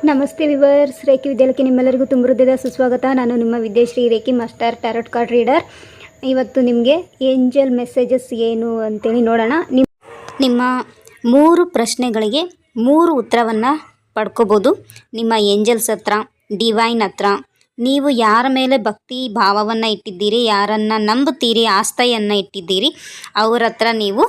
ನಮಸ್ತೆ viewers, reiki ವಿದ್ಯಾಲಯಕ್ಕೆ ನಿಮ್ಮೆಲ್ಲರಿಗೂ ತುಂಬ ಹೃದಯದ ಸುಸ್ವಾಗತ. ನಾನು ನಿಮ್ಮ Vidyashree reiki master tarot card reader. ಇವತ್ತು ನಿಮಗೆ ಏಂಜಲ್ ಮೆಸೇಜಸ್ ಏನು ಅಂತೇಳಿ ನೋಡೋಣ. ನಿಮ್ಮ 3 ಪ್ರಶ್ನೆಗಳಿಗೆ 3 ಉತ್ತರವನ್ನು ಪಡ್ಕೋಬೋದು. ನಿಮ್ಮ ಏಂಜಲ್ಸ್ ಹತ್ರ, ಡಿವೈನ್ ಹತ್ರ, ನೀವು ಯಾರ ಮೇಲೆ ಭಕ್ತಿ ಭಾವವನ್ನು ಇಟ್ಟಿದ್ದೀರಿ, ಯಾರನ್ನು ನಂಬುತ್ತೀರಿ, ಆಸ್ಥೆಯನ್ನು ಇಟ್ಟಿದ್ದೀರಿ, ಅವ್ರ ಹತ್ರ ನೀವು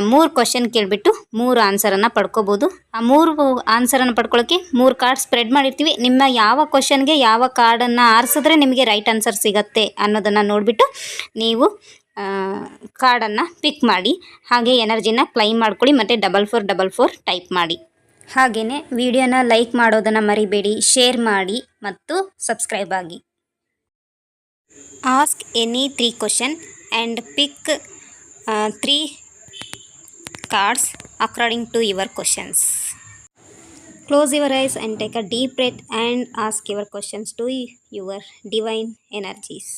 3 ಕ್ವಶನ್ ಕೇಳಿಬಿಟ್ಟು 3 ಆನ್ಸರನ್ನು ಪಡ್ಕೋಬೋದು. ಆ 3 ಆನ್ಸರನ್ನು ಪಡ್ಕೊಳ್ಳೋಕ್ಕೆ 3 ಕಾರ್ಡ್ ಸ್ಪ್ರೆಡ್ ಮಾಡಿರ್ತೀವಿ. ನಿಮ್ಮ ಯಾವ ಕ್ವಶನ್ಗೆ ಯಾವ ಕಾರ್ಡನ್ನು ಆರಿಸಿದ್ರೆ ನಿಮಗೆ ರೈಟ್ ಆನ್ಸರ್ ಸಿಗತ್ತೆ ಅನ್ನೋದನ್ನು ನೋಡಿಬಿಟ್ಟು ನೀವು ಕಾರ್ಡನ್ನು ಪಿಕ್ ಮಾಡಿ. ಹಾಗೆ ಎನರ್ಜಿನ ಕ್ಲೈಮ್ ಮಾಡ್ಕೊಳ್ಳಿ ಮತ್ತು 4444 ಟೈಪ್ ಮಾಡಿ. ಹಾಗೆಯೇ ವಿಡಿಯೋನ ಲೈಕ್ ಮಾಡೋದನ್ನು ಮರಿಬೇಡಿ, ಶೇರ್ ಮಾಡಿ ಮತ್ತು ಸಬ್ಸ್ಕ್ರೈಬ್ ಆಗಿ. Ask any 3 question and pick 3 cards according to your questions. Close your eyes and take a deep breath and ask your questions to your divine energies.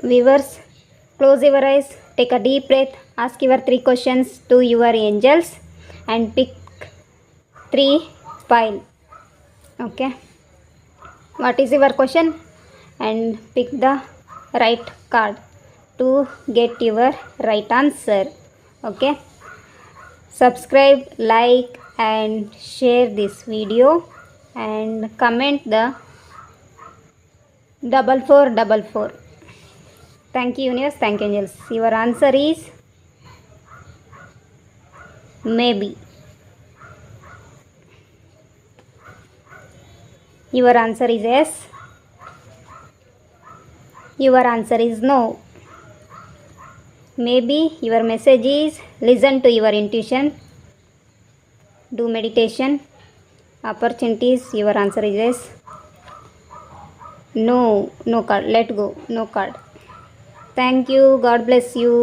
Viewers, close your eyes, take a deep breath, ask your 3 questions to your angels and pick 3 pile. Okay, what is your question and pick the right card to get your right answer. Okay, subscribe, like and share this video and comment the 4444. Thank you universe, thank you angels. Your answer is maybe. Your answer is yes. Your answer is no. Maybe your message is listen to your intuition, do meditation. Opportunities, your answer is yes. No card, let go, no card. Thank you, God bless you.